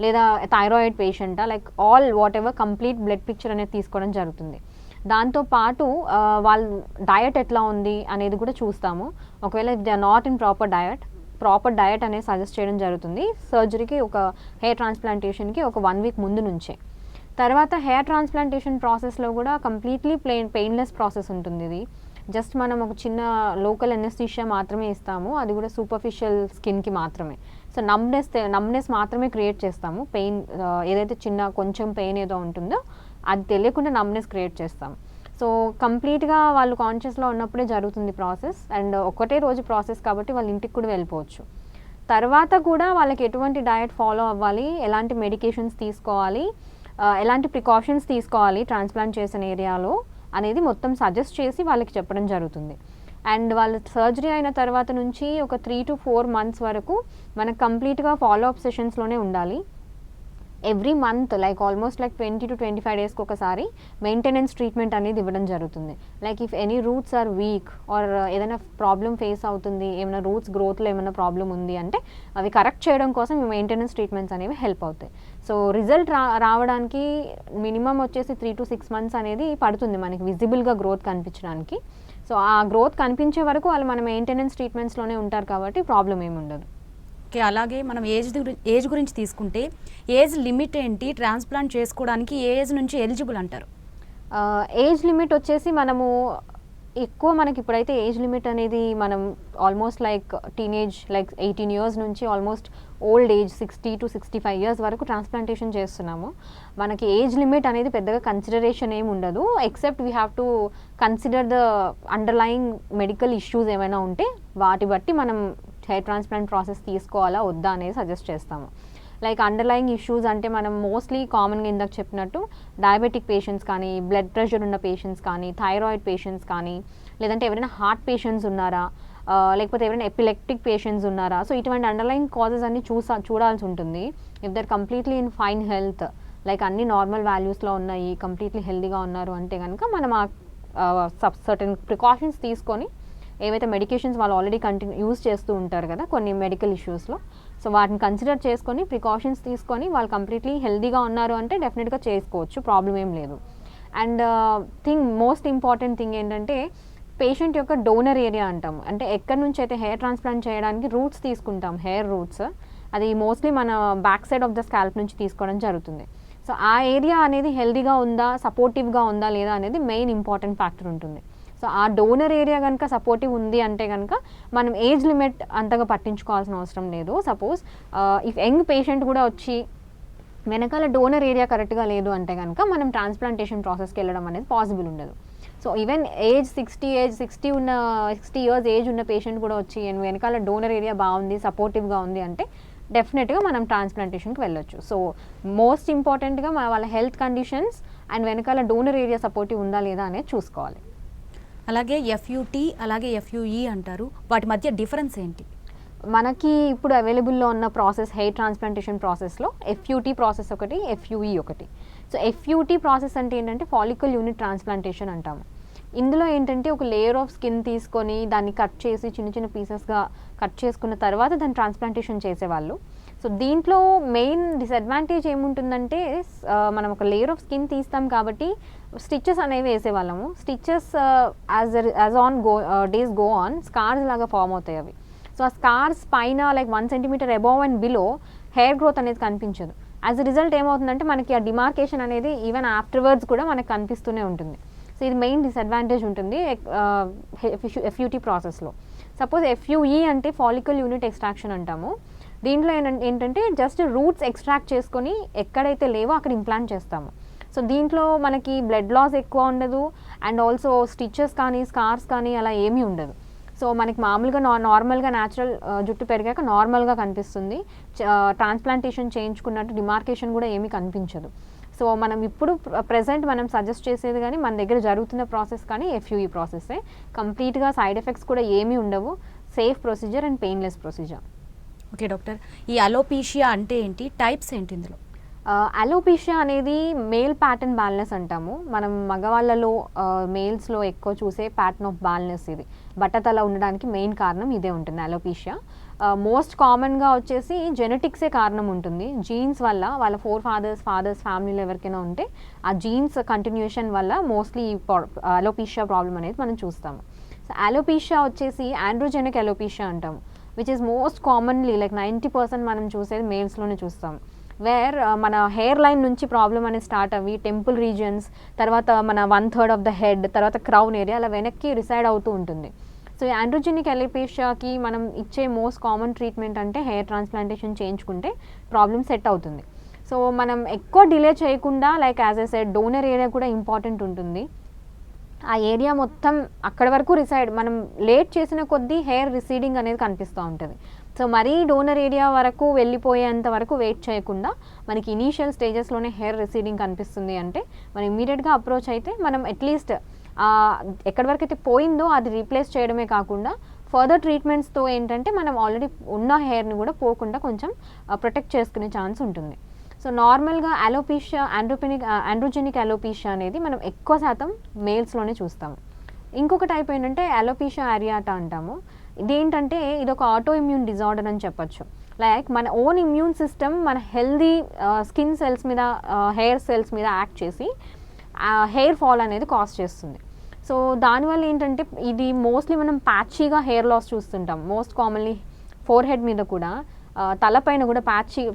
లేదా థైరాయిడ్ పేషెంటా, like all whatever complete blood picture అనేది తీసుకోవడం జరుగుతుంది. దాంతోపాటు వాళ్ళ డయట్ ఎట్లా ఉంది అనేది కూడా చూస్తాము. ఒకవేళ they are not in proper diet అనేది సజెస్ట్ చేయడం జరుగుతుంది సర్జరీకి, ఒక హెయిర్ ట్రాన్స్ప్లాంటేషన్కి ఒక 1 week ముందు నుంచే. తర్వాత హెయిర్ ట్రాన్స్ప్లాంటేషన్ ప్రాసెస్లో కూడా కంప్లీట్లీ పెయిన్లెస్ ప్రాసెస్ ఉంటుంది. ఇది జస్ట్ మనం ఒక చిన్న లోకల్ ఎనెస్థీషియా మాత్రమే ఇస్తాము, అది కూడా సూపర్ఫిషియల్ స్కిన్కి మాత్రమే. సో నమ్నెస్ మాత్రమే క్రియేట్ చేస్తాము. పెయిన్ ఏదైతే కొంచెం పెయిన్ ఏదో ఉంటుందో అది తెలియకుండా నమ్నెస్ క్రియేట్ చేస్తాం. సో కంప్లీట్గా వాళ్ళు కాన్షియస్లో ఉన్నప్పుడే జరుగుతుంది ప్రాసెస్. అండ్ ఒకటే రోజు ప్రాసెస్ కాబట్టి వాళ్ళ ఇంటికి కూడా వెళ్ళిపోవచ్చు. తర్వాత కూడా వాళ్ళకి ఎటువంటి డయట్ ఫాలో అవ్వాలి, ఎలాంటి మెడికేషన్స్ తీసుకోవాలి, ఎలాంటి ప్రికాషన్స్ తీసుకోవాలి ట్రాన్స్ప్లాంట్ చేసిన ఏరియాలో అనేది మొత్తం సజెస్ట్ చేసి వాళ్ళకి చెప్పడం జరుగుతుంది. అండ్ వాళ్ళు సర్జరీ అయిన తర్వాత నుంచి ఒక 3 to 4 months వరకు మనకు కంప్లీట్గా ఫాలో అప్ సెషన్స్లోనే ఉండాలి. Every month like almost like 20 to 25 daysకి ఒకసారి మెయింటెనెన్స్ ట్రీట్మెంట్ అనేది ఇవ్వడం జరుగుతుంది. Like if any roots are weak or ఏదైనా ప్రాబ్లం ఫేస్ అవుతుంది, ఏమైనా రూట్స్ గ్రోత్లో ఏమైనా ప్రాబ్లం ఉంది అంటే అవి కరెక్ట్ చేయడం కోసం ఈ మెయింటెనెన్స్ ట్రీట్మెంట్స్ అనేవి హెల్ప్ అవుతాయి. సో రిజల్ట్ రావడానికి మినిమం వచ్చేసి 3 to 6 months అనేది పడుతుంది మనకి విజిబుల్గా గ్రోత్ కనిపించడానికి. సో ఆ గ్రోత్ కనిపించే వరకు వాళ్ళు మన మెయింటెనెన్స్ ట్రీట్మెంట్స్లోనే ఉంటారు కాబట్టి ప్రాబ్లం ఏమి ఉండదు. ఓకే, అలాగే మనం ఏజ్ గురించి తీసుకుంటే ఏజ్ లిమిట్ ఏంటి, ట్రాన్స్ప్లాంట్ చేసుకోవడానికి ఏ ఏజ్ నుంచి ఎలిజిబుల్ అంటారు? ఏజ్ లిమిట్ వచ్చేసి మనము ఎక్కువ మనకి ఇప్పుడైతే ఏజ్ లిమిట్ అనేది మనం almost like teenage like 18 years నుంచి almost old age 60 to 65 years వరకు ట్రాన్స్ప్లాంటేషన్ చేస్తున్నాము. మనకి ఏజ్ లిమిట్ అనేది పెద్దగా కన్సిడరేషన్ ఏమి ఉండదు, except we have to consider the underlying medical issues ఏమైనా ఉంటే వాటి బట్టి మనం హెయిర్ ట్రాన్స్ప్లాంట్ ప్రాసెస్ తీసుకోవాలా వద్దా అనేది సజెస్ట్ చేస్తాము. లైక్ అండర్లయింగ్ ఇష్యూస్ అంటే మనం మోస్ట్లీ కామన్గా ఇందాక చెప్పినట్టు డయాబెటిక్ పేషెంట్స్ కానీ, బ్లడ్ ప్రెషర్ ఉన్న పేషెంట్స్ కానీ, థైరాయిడ్ పేషెంట్స్ కానీ, లేదంటే ఎవరైనా హార్ట్ పేషెంట్స్ ఉన్నారా, లేకపోతే ఎవరైనా ఎపిలెప్టిక్ పేషెంట్స్ ఉన్నారా. సో ఇటువంటి అండర్లైన్ కాజెస్ అన్ని చూడాల్సి ఉంటుంది. If they're completely in fine health, like అన్ని నార్మల్ వాల్యూస్లో ఉన్నాయి, కంప్లీట్లీ హెల్తీగా ఉన్నారు అంటే కనుక మనం సర్టెన్ ప్రికాషన్స్ తీసుకొని ఏవైతే మెడికేషన్స్ వాళ్ళు ఆల్రెడీ యూజ్ చేస్తూ ఉంటారు కదా కొన్ని మెడికల్ ఇష్యూస్లో, సో వాటిని కన్సిడర్ చేసుకొని ప్రికాషన్స్ తీసుకొని వాళ్ళు కంప్లీట్లీ హెల్తీగా ఉన్నారు అంటే డెఫినెట్గా చేసుకోవచ్చు, ప్రాబ్లం ఏం లేదు. అండ్ మోస్ట్ ఇంపార్టెంట్ థింగ్ ఏంటంటే పేషెంట్ యొక్క డోనర్ ఏరియా అంటాము. అంటే ఎక్కడి నుంచి అయితే హెయిర్ ట్రాన్స్ప్లాంట్ చేయడానికి రూట్స్ తీసుకుంటాం, హెయిర్ రూట్స్, అది మోస్ట్లీ మన back side of the scalp నుంచి తీసుకోవడం జరుగుతుంది. సో ఆ ఏరియా అనేది హెల్తీగా ఉందా, సపోర్టివ్గా ఉందా లేదా అనేది మెయిన్ ఇంపార్టెంట్ ఫ్యాక్టర్ ఉంటుంది. సో ఆ డోనర్ ఏరియా కనుక సపోర్టివ్ ఉంది అంటే కనుక మనం ఏజ్ లిమిట్ అంతగా పట్టించుకోవాల్సిన అవసరం లేదు. సపోజ్ ఇఫ్ యంగ్ పేషెంట్ కూడా వచ్చి వెనకాల డోనర్ ఏరియా కరెక్ట్గా లేదు అంటే కనుక మనం ట్రాన్స్ప్లాంటేషన్ ప్రాసెస్కి వెళ్ళడం అనేది పాసిబుల్ ఉండదు. సో ఈవెన్ 60 ఇయర్స్ ఏజ్ ఉన్న పేషెంట్ కూడా వచ్చి వెనకాల డోనర్ ఏరియా బాగుంది, సపోర్టివ్గా ఉంది అంటే డెఫినెట్గా మనం ట్రాన్స్ప్లాంటేషన్కి వెళ్ళొచ్చు. సో మోస్ట్ ఇంపార్టెంట్గా వాళ్ళ హెల్త్ కండిషన్స్ అండ్ వెనకాల డోనర్ ఏరియా సపోర్టివ్ ఉందా లేదా అనేది చూసుకోవాలి. అలాగే ఎఫ్యూటీ అలాగే ఎఫ్యూఈ అంటారు, వాటి మధ్య డిఫరెన్స్ ఏంటి? మనకి ఇప్పుడు అవైలబుల్లో ఉన్న ప్రాసెస్ హెయిర్ ట్రాన్స్ప్లాంటేషన్ ప్రాసెస్లో ఎఫ్యూటీ ప్రాసెస్ ఒకటి, ఎఫ్యూఈ ఒకటి. సో ఎఫ్యూటీ ప్రాసెస్ అంటే ఏంటంటే ఫాలికల్ యూనిట్ ట్రాన్స్ప్లాంటేషన్ అంటాము. ఇందులో ఏంటంటే ఒక లేయర్ ఆఫ్ స్కిన్ తీసుకొని దాన్ని కట్ చేసి చిన్న చిన్న పీసెస్గా కట్ చేసుకున్న తర్వాత దాన్ని ట్రాన్స్ప్లాంటేషన్ చేసేవాళ్ళు. సో దీంట్లో మెయిన్ డిసడ్వాంటేజ్ ఏముంటుందంటే మనం ఒక లేయర్ ఆఫ్ స్కిన్ తీస్తాం కాబట్టి స్టిచెస్ అనేవి వేసేవాళ్ళము. Stitches days go on scars లాగా ఫామ్ అవుతాయి అవి. సో ఆ స్కార్స్ పైన like 1 centimetre above and below hair growth అనేది కనిపించదు. యాజ్ అ రిజల్ట్ ఏమవుతుందంటే మనకి ఆ డిమార్కేషన్ అనేది ఈవెన్ ఆఫ్టర్వర్డ్స్ కూడా మనకు కనిపిస్తూనే ఉంటుంది. సో ఇది మెయిన్ డిసడ్వాంటేజ్ ఉంటుంది ఎఫ్యూటీ ప్రాసెస్లో. సపోజ్ ఎఫ్యూఈ అంటే ఫాలికల్ యూనిట్ ఎక్స్ట్రాక్షన్ అంటాము. దీంట్లో ఏంటంటే జస్ట్ రూట్స్ ఎక్స్ట్రాక్ట్ చేసుకొని ఎక్కడైతే లేవో అక్కడ ఇంప్లాంట్ చేస్తాము. సో దీంట్లో మనకి బ్లడ్ లాస్ ఎక్కువ ఉండదు అండ్ ఆల్సో స్టిచెస్ కానీ స్కార్స్ కానీ అలా ఏమీ ఉండదు. సో మనకి మామూలుగా నార్మల్గా న్యాచురల్ జుట్టు పెరిగాక నార్మల్గా కనిపిస్తుంది. ట్రాన్స్ప్లాంటేషన్ చేయించుకున్నట్టు డిమార్కేషన్ కూడా ఏమీ కనిపించదు. సో మనం ఇప్పుడు ప్రెజెంట్ మనం సజెస్ట్ చేసేది కానీ మన దగ్గర జరుగుతున్న ప్రాసెస్ కానీ ఎఫ్యూఈ ప్రాసెస్సే. కంప్లీట్గా సైడ్ ఎఫెక్ట్స్ కూడా ఏమీ ఉండవు, safe procedure and painless procedure. Okay doctor, ఈ అలోపీషియా అంటే ఏంటి, టైప్స్ ఏంటి ఇందులో? అలోపీషియా అనేది మేల్ ప్యాటర్న్ బాల్నెస్ అంటాము. మనం మగవాళ్ళలో మేల్స్లో ఎక్కువ చూసే ప్యాటర్న్ ఆఫ్ బాల్నెస్ ఇది. బట్టతల ఉండడానికి మెయిన్ కారణం ఇదే ఉంటుంది అలోపీషియా. మోస్ట్ కామన్గా వచ్చేసి జెనెటిక్సే కారణం ఉంటుంది. జీన్స్ వల్ల వాళ్ళ ఫాదర్స్ ఫ్యామిలీలో ఎవరికైనా ఉంటే ఆ జీన్స్ కంటిన్యూషన్ వల్ల మోస్ట్లీ అలోపీషియా ప్రాబ్లం అనేది మనం చూస్తాము. సో అలోపీషియా వచ్చేసి ఆండ్రోజెనిక్ అలోపీషియా అంటాము, which is most commonly like 90% మనం చూసేది మేల్స్లోనే చూస్తాం. వేర్ మన హెయిర్ లైన్ నుంచి ప్రాబ్లం అనేది స్టార్ట్ అవ్వి టెంపుల్ రీజియన్స్, తర్వాత మన 1/3 ఆఫ్ ద హెడ్, తర్వాత క్రౌన్ ఏరియా అలా వెనక్కి రిసైడ్ అవుతూ ఉంటుంది. సో ఈ ఆండ్రోజెనిక్ అలోపీషియాకి మనం ఇచ్చే మోస్ట్ కామన్ ట్రీట్మెంట్ అంటే హెయిర్ ట్రాన్స్ప్లాంటేషన్ చేయించుకుంటే ప్రాబ్లం సెట్ అవుతుంది. సో మనం ఎక్కువ డిలే చేయకుండా like as a said donor area కూడా ఇంపార్టెంట్ ఉంటుంది. ఆ ఏరియా మొత్తం అక్కడ వరకు రిసైడ్, మనం లేట్ చేసిన కొద్దీ హెయిర్ రిసీడింగ్ అనేది కనిపిస్తూ ఉంటుంది. సో మరీ డోనర్ ఏరియా వరకు వెళ్ళిపోయేంత వరకు వెయిట్ చేయకుండా మనకి ఇనీషియల్ స్టేజెస్లోనే హెయిర్ రిసీడింగ్ కనిపిస్తుంది అంటే మనం ఇమీడియట్గా అప్రోచ్ అయితే మనం అట్లీస్ట్ ఎక్కడి వరకు అయితే పోయిందో అది రీప్లేస్ చేయడమే కాకుండా ఫర్దర్ ట్రీట్మెంట్స్తో ఏంటంటే మనం ఆల్రెడీ ఉన్న హెయిర్ని కూడా పోకుండా కొంచెం ప్రొటెక్ట్ చేసుకునే ఛాన్స్ ఉంటుంది. సో నార్మల్గా అలోపీషియా ఆండ్రోజెనిక్ అలోపీషియా అనేది మనం ఎక్కువ శాతం మేల్స్లోనే చూస్తాము. ఇంకొక టైప్ ఏంటంటే అలోపీషియా అరియాటా అంటాము. ఇదేంటంటే ఇది ఒక ఆటో ఇమ్యూన్ డిజార్డర్ అని చెప్పొచ్చు. లైక్ మన ఓన్ ఇమ్యూన్ సిస్టమ్ మన హెల్దీ స్కిన్ సెల్స్ మీద హెయిర్ సెల్స్ మీద యాక్ట్ చేసి హెయిర్ ఫాల్ అనేది కాజ్ చేస్తుంది. సో దానివల్ల ఏంటంటే ఇది మోస్ట్లీ మనం ప్యాచీగా హెయిర్ లాస్ చూస్తుంటాం. మోస్ట్ కామన్లీ ఫోర్ హెడ్ మీద కూడా తలపైన కూడా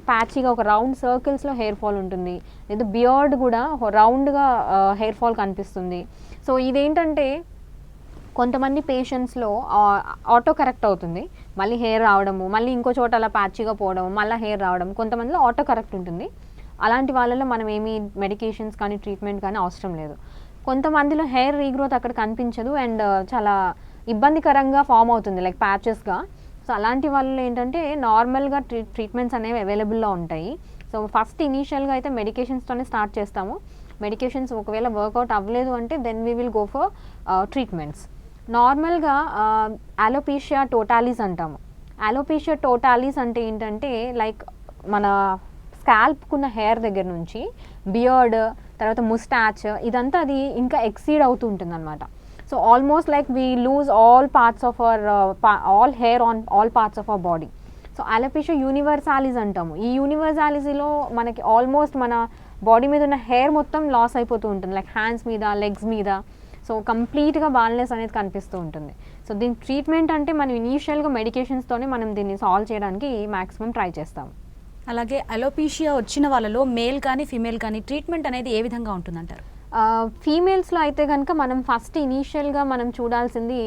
ప్యాచీగా ఒక రౌండ్ సర్కిల్స్లో హెయిర్ ఫాల్ ఉంటుంది. లేదా బియర్డ్ కూడా రౌండ్గా హెయిర్ ఫాల్ కనిపిస్తుంది. సో ఇదేంటంటే కొంతమంది పేషెంట్స్లో ఆటో కరెక్ట్ అవుతుంది, మళ్ళీ హెయిర్ రావడము, మళ్ళీ ఇంకో చోట అలా ప్యాచీగా పోవడం, మళ్ళీ హెయిర్ రావడం. కొంతమందిలో ఆటో కరెక్ట్ ఉంటుంది. అలాంటి వాళ్ళలో మనం ఏమీ మెడికేషన్స్ కానీ ట్రీట్మెంట్ కానీ అవసరం లేదు. కొంతమందిలో హెయిర్ రీగ్రోత్ అక్కడ కనిపించదు అండ్ చాలా ఇబ్బందికరంగా ఫామ్ అవుతుంది లైక్ ప్యాచెస్గా. సో అలాంటి వాళ్ళు ఏంటంటే నార్మల్గా ట్రీట్మెంట్స్ అనేవి అవైలబుల్లో ఉంటాయి. సో ఫస్ట్ ఇనీషియల్గా అయితే మెడికేషన్స్తోనే స్టార్ట్ చేస్తాము. మెడికేషన్స్ ఒకవేళ వర్కౌట్ అవ్వలేదు అంటే then we will go for treatments. నార్మల్గా అలోపేషియా టోటాలిస్ అంటాము. అలోపేషియా టోటాలిస్ అంటే ఏంటంటే లైక్ మన స్కాల్ప్కున్న హెయిర్ దగ్గర నుంచి బియర్డ్, తర్వాత ముస్టాచ్, ఇదంతా అది ఇంకా ఎక్సీడ్ అవుతూ ఉంటుంది అనమాట. So almost like we lose all parts of our all hair on all parts of our body. So alopecia universalis అంటాము. ఈ యూనివర్సాలిస్లో మనకి ఆల్మోస్ట్ మన బాడీ మీద ఉన్న హెయిర్ మొత్తం లాస్ అయిపోతూ ఉంటుంది, లైక్ హ్యాండ్స్ మీద, లెగ్స్ మీద. సో కంప్లీట్గా బాల్నెస్ అనేది కనిపిస్తూ ఉంటుంది. సో దీని ట్రీట్మెంట్ అంటే మనం ఇనీషియల్గా మెడికేషన్స్తోనే మనం దీన్ని సాల్వ్ చేయడానికి మ్యాక్సిమం ట్రై చేస్తాం. అలాగే అలోపేషియా వచ్చిన వాళ్ళలో మేల్ కానీ ఫీమేల్ కానీ ట్రీట్మెంట్ అనేది ఏ విధంగా ఉంటుందంటారు? ఫీమేల్స్లో అయితే కనుక మనం ఫస్ట్ ఇనీషియల్గా మనం చూడాల్సింది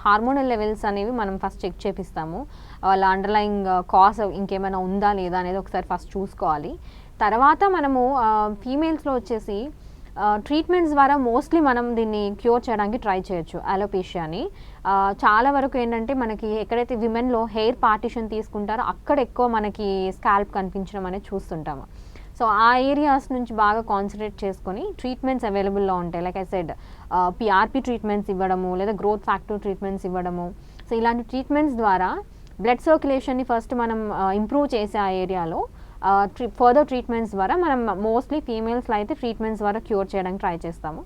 హార్మోనల్ లెవెల్స్ అనేవి మనం ఫస్ట్ చెక్ చేపిస్తాము. వాళ్ళ అండర్లయింగ్ కాజ్ ఇంకేమైనా ఉందా లేదా అనేది ఒకసారి ఫస్ట్ చూసుకోవాలి. తర్వాత మనము ఫీమేల్స్లో వచ్చేసి ట్రీట్మెంట్స్ ద్వారా మోస్ట్లీ మనం దీన్ని క్యూర్ చేయడానికి ట్రై చేయొచ్చు అలోపేషియాని. చాలా వరకు ఏంటంటే మనకి ఎక్కడైతే విమెన్లో హెయిర్ పార్టిషన్ తీసుకుంటారో అక్కడ ఎక్కువ మనకి స్కాల్ప్ కనిపించడం అనేది చూస్తుంటాము. సో ఆ ఏరియాస్ నుంచి బాగా కాన్సన్ట్రేట్ చేసుకొని ట్రీట్మెంట్స్ అవైలబుల్లో ఉంటాయి. Like I said PRP treatments ఇవ్వడము, లేదా గ్రోత్ ఫ్యాక్టర్ ట్రీట్మెంట్స్ ఇవ్వడము. సో ఇలాంటి ట్రీట్మెంట్స్ ద్వారా బ్లడ్ సర్క్యులేషన్ని ఫస్ట్ మనం ఇంప్రూవ్ చేసే ఆ ఏరియాలో ఫర్దర్ ట్రీట్మెంట్స్ ద్వారా మనం మోస్ట్లీ ఫీమేల్స్లో అయితే ట్రీట్మెంట్స్ ద్వారా క్యూర్ చేయడానికి ట్రై చేస్తాము.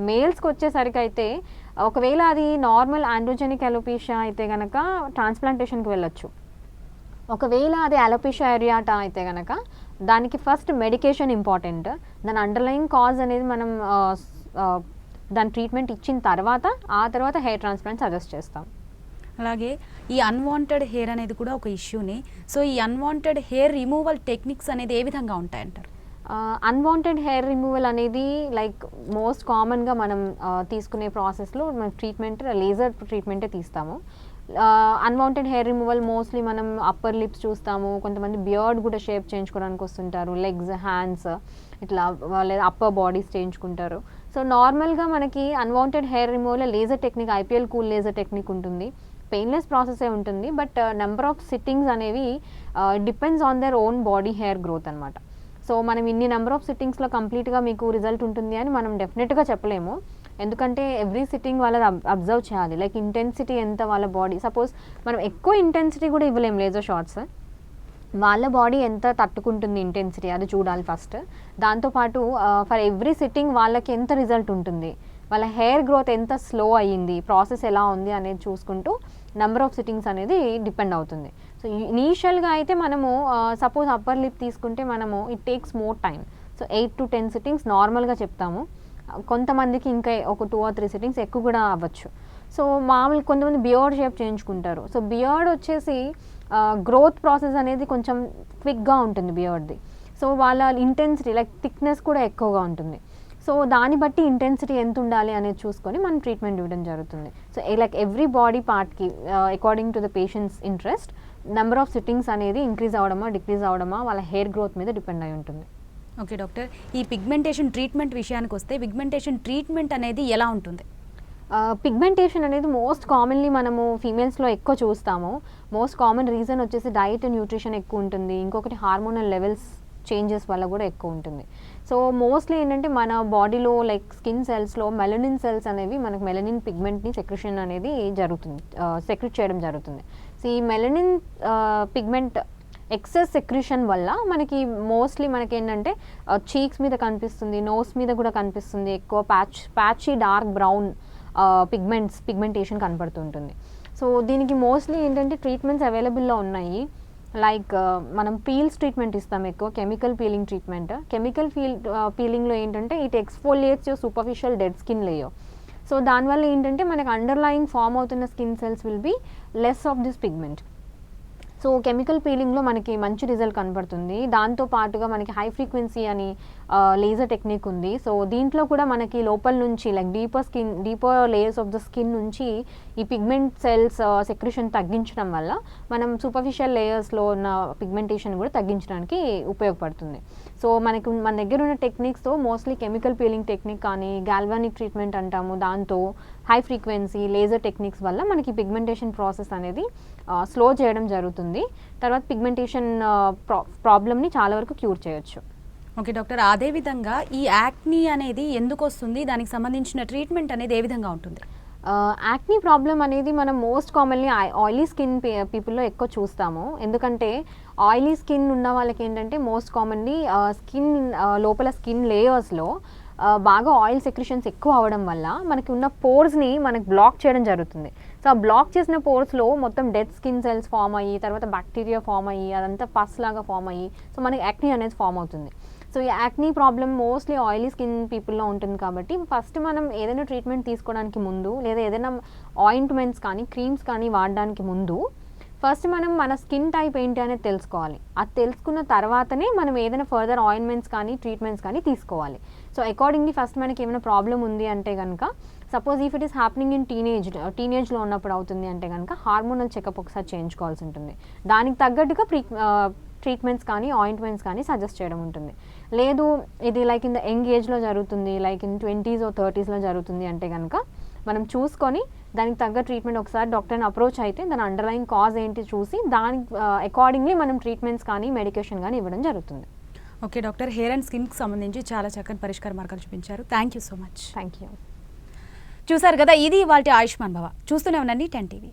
మేల్స్కి వచ్చేసరికి అయితే ఒకవేళ అది నార్మల్ ఆండ్రోజెనిక్ అలోపేషియా అయితే కనుక ట్రాన్స్ప్లాంటేషన్కి వెళ్ళొచ్చు. ఒకవేళ అది అలోపేషియా ఏరియాటా అయితే కనుక దానికి ఫస్ట్ మెడికేషన్ ఇంపార్టెంట్. దాని అండర్లయింగ్ కాజ్ అనేది మనం దాని ట్రీట్మెంట్ ఇచ్చిన తర్వాత ఆ తర్వాత హెయిర్ ట్రాన్స్ప్లాంట్ సజెస్ట్ చేస్తాం. అలాగే ఈ అన్వాంటెడ్ హెయిర్ అనేది కూడా ఒక ఇష్యూనే. సో ఈ అన్వాంటెడ్ హెయిర్ రిమూవల్ టెక్నిక్స్ అనేది ఏ విధంగా ఉంటాయంటారు? అన్వాంటెడ్ హెయిర్ రిమూవల్ అనేది లైక్ మోస్ట్ కామన్గా మనం తీసుకునే ప్రాసెస్లో మన ట్రీట్మెంట్ లేజర్ ట్రీట్మెంటే తీస్తాము. అన్వాంటెడ్ హెయిర్ రిమూవల్ మోస్ట్లీ మనం అప్పర్ లిప్స్ చూస్తాము, కొంతమంది బియర్డ్ కూడా షేప్ చేయించుకోవడానికి వస్తుంటారు, లెగ్స్, హ్యాండ్స్, ఇట్లా లేదా అప్పర్ బాడీస్ చేయించుకుంటారు. సో నార్మల్గా మనకి unwanted hair removal laser technique, IPL cool laser technique ఉంటుంది. పెయిన్లెస్ ప్రాసెసే ఉంటుంది, బట్ నెంబర్ ఆఫ్ సిట్టింగ్స్ అనేవి depends on their own body hair growth అనమాట. సో మనం ఇన్ని నెంబర్ ఆఫ్ సిట్టింగ్స్లో కంప్లీట్గా మీకు రిజల్ట్ ఉంటుంది అని మనం డెఫినెట్గా చెప్పలేము. ఎందుకంటే ఎవ్రీ సిట్టింగ్ వాళ్ళది అబ్జర్వ్ చేయాలి, లైక్ ఇంటెన్సిటీ ఎంత వాళ్ళ బాడీ. సపోజ్ మనం ఎక్కువ ఇంటెన్సిటీ కూడా ఇవ్వలేము లేజర్ షాట్స్, వాళ్ళ బాడీ ఎంత తట్టుకుంటుంది ఇంటెన్సిటీ అది చూడాలి ఫస్ట్. దాంతోపాటు ఫర్ ఎవ్రీ సిట్టింగ్ వాళ్ళకి ఎంత రిజల్ట్ ఉంటుంది, వాళ్ళ హెయిర్ గ్రోత్ ఎంత స్లో అయ్యింది, ప్రాసెస్ ఎలా ఉంది అనేది చూసుకుంటూ నెంబర్ ఆఫ్ సిట్టింగ్స్ అనేది డిపెండ్ అవుతుంది. సో ఇనీషియల్గా అయితే మనము సపోజ్ అప్పర్ లిప్ తీసుకుంటే మనము it takes more time. So 8 to 10 sittings నార్మల్గా చెప్తాము. కొంతమందికి ఇంకా ఒక 2 or 3 సిట్టింగ్స్ ఎక్కువ కూడా అవ్వచ్చు. సో మామూలు కొంతమంది బియర్డ్ షేప్ చేయించుకుంటారు. సో బియర్డ్ వచ్చేసి గ్రోత్ ప్రాసెస్ అనేది కొంచెం క్విక్గా ఉంటుంది బియర్డ్ది. సో వాళ్ళ ఇంటెన్సిటీ లైక్ థిక్నెస్ కూడా ఎక్కువగా ఉంటుంది. సో దాన్ని బట్టి ఇంటెన్సిటీ ఎంత ఉండాలి అనేది చూసుకొని మనం ట్రీట్మెంట్ ఇవ్వడం జరుగుతుంది. సో లైక్ ఎవ్రీ బాడీ పార్ట్కి according to the patients interest number of sittings అనేది ఇంక్రీజ్ అవ్వడమా డిక్రీజ్ అవ్వడమా వాళ్ళ హెయిర్ గ్రోత్ మీద డిపెండ్ అయి ఉంటుంది. ఓకే డాక్టర్, ఈ పిగ్మెంటేషన్ ట్రీట్మెంట్ విషయానికి వస్తే పిగ్మెంటేషన్ ట్రీట్మెంట్ అనేది ఎలా ఉంటుంది? పిగ్మెంటేషన్ అనేది మోస్ట్ కామన్లీ మనము ఫీమేల్స్లో ఎక్కువ చూస్తాము. మోస్ట్ కామన్ రీజన్ వచ్చేసి డైట్, న్యూట్రిషన్ ఎక్కువ ఉంటుంది. ఇంకొకటి హార్మోనల్ లెవెల్స్ చేంజెస్ వల్ల కూడా ఎక్కువ ఉంటుంది. సో మోస్ట్లీ ఏంటంటే మన బాడీలో లైక్ స్కిన్ సెల్స్లో మెలనిన్ సెల్స్ అనేవి మనకు మెలనిన్ పిగ్మెంట్ని సెక్రెషన్ అనేది జరుగుతుంది, సెక్రెట్ చేయడం జరుగుతుంది. సో ఈ మెలనిన్ పిగ్మెంట్ ఎక్సెస్ సెక్రెషన్ వల్ల మనకి మోస్ట్లీ మనకి ఏంటంటే చీక్స్ మీద కనిపిస్తుంది, నోస్ మీద కూడా కనిపిస్తుంది, ఎక్కువ ప్యాచీ డార్క్ బ్రౌన్ పిగ్మెంటేషన్ కనపడుతుంటుంది. సో దీనికి మోస్ట్లీ ఏంటంటే ట్రీట్మెంట్స్ అవైలబుల్లో ఉన్నాయి. లైక్ మనం పీల్స్ ట్రీట్మెంట్ ఇస్తాం ఎక్కువ, కెమికల్ పీలింగ్ ట్రీట్మెంట్. కెమికల్ పీలింగ్లో ఏంటంటే it exfoliates your superficial dead skin layer. So దానివల్ల ఏంటంటే మనకి అండర్లయింగ్ ఫామ్ అవుతున్న skin cells will be less of this pigment. So chemical పీలింగ్లో మనకి మంచి రిజల్ట్ కనపడుతుంది. దాంతో పాటుగా మనకి హై ఫ్రీక్వెన్సీ అని లేజర్ టెక్నిక్ ఉంది. సో దీంట్లో కూడా మనకి లోపల నుంచి like deeper layers of the skin నుంచి ఈ పిగ్మెంట్ సెల్స్ సెక్రెషన్ తగ్గించడం వల్ల మనం సూపర్ఫిషియల్ లేయర్స్లో ఉన్న పిగ్మెంటేషన్ కూడా తగ్గించడానికి ఉపయోగపడుతుంది. సో మన దగ్గర ఉన్న టెక్నిక్స్తో మోస్ట్లీ కెమికల్ పీలింగ్ టెక్నిక్ కానీ గాల్వానిక్ ట్రీట్మెంట్ అంటాము, దాంతో హై ఫ్రీక్వెన్సీ లేజర్ టెక్నిక్స్ వల్ల మనకి పిగ్మెంటేషన్ ప్రాసెస్ అనేది స్లో చేయడం జరుగుతుంది. తర్వాత పిగ్మెంటేషన్ ప్రాబ్లమ్ని చాలా వరకు క్యూర్ చేయొచ్చు. ఓకే డాక్టర్, అదేవిధంగా ఈ యాక్నీ అనేది ఎందుకు వస్తుంది, దానికి సంబంధించిన ట్రీట్మెంట్ అనేది ఏ విధంగా ఉంటుంది? యాక్నీ ప్రాబ్లం అనేది మనం మోస్ట్ కామన్లీ ఆయిలీ స్కిన్ పీపుల్లో ఎక్కువ చూస్తాము. ఎందుకంటే ఆయిలీ స్కిన్ ఉన్న వాళ్ళకి ఏంటంటే మోస్ట్ కామన్లీ స్కిన్ లోపల స్కిన్ లేయర్స్లో బాగా ఆయిల్ సెక్రిషన్స్ ఎక్కువ అవ్వడం వల్ల మనకి ఉన్న పోర్స్ని మనకి బ్లాక్ చేయడం జరుగుతుంది. సో ఆ బ్లాక్ చేసిన పోర్స్లో మొత్తం డెడ్ స్కిన్ సెల్స్ ఫామ్ అయ్యి తర్వాత బ్యాక్టీరియా ఫామ్ అయ్యి అదంతా పస్ లాగా ఫామ్ అయ్యి సో మనకి యాక్నీ అనేది ఫామ్ అవుతుంది. సో ఈ acne problem mostly oily skin పీపుల్లో ఉంటుంది కాబట్టి ఫస్ట్ మనం ఏదైనా ట్రీట్మెంట్ తీసుకోవడానికి ముందు లేదా ఏదైనా ఆయింట్మెంట్స్ కానీ క్రీమ్స్ కానీ వాడడానికి ముందు ఫస్ట్ మనం మన స్కిన్ టైప్ ఏంటి అనేది తెలుసుకోవాలి. అది తెలుసుకున్న తర్వాతనే మనం ఏదైనా ఫర్దర్ ఆయింట్మెంట్స్ కానీ ట్రీట్మెంట్స్ కానీ తీసుకోవాలి. సో అకార్డింగ్లీ ఫస్ట్ మనకి ఏమైనా ప్రాబ్లం ఉంది అంటే కనుక suppose if it is happening in టీనేజ్లో ఉన్నప్పుడు అవుతుంది అంటే కనుక హార్మోనల్ చెకప్ ఒకసారి చేయించుకోవాల్సి ఉంటుంది. దానికి తగ్గట్టుగా ట్రీట్మెంట్స్ కానీ ఆయింట్మెంట్స్ కానీ సజెస్ట్ చేయడం ఉంటుంది. లేదు ఇది లైక్ ఇన్ ద యంగ్ ఏజ్లో జరుగుతుంది, లైక్ ఇన్ 20s or 30sలో జరుగుతుంది అంటే కనుక మనం చూసుకొని దానికి తగ్గ ట్రీట్మెంట్ ఒకసారి డాక్టర్ని అప్రోచ్ అయితే దాని అండర్లైన్ కాజ్ ఏంటి చూసి దానికి అకార్డింగ్లీ మనం ట్రీట్మెంట్స్ కానీ మెడికేషన్ కానీ ఇవ్వడం జరుగుతుంది. ఓకే డాక్టర్, హెయిర్ అండ్ స్కిన్కి సంబంధించి చాలా చక్కని పరిష్కార మార్గాలు చూపించారు. Thank you so much. Thank you. చూసారు కదా, ఇది ఇవాల్టి ఆయుష్మాన్ భవ. చూస్తూనే ఉండండి 10 TV.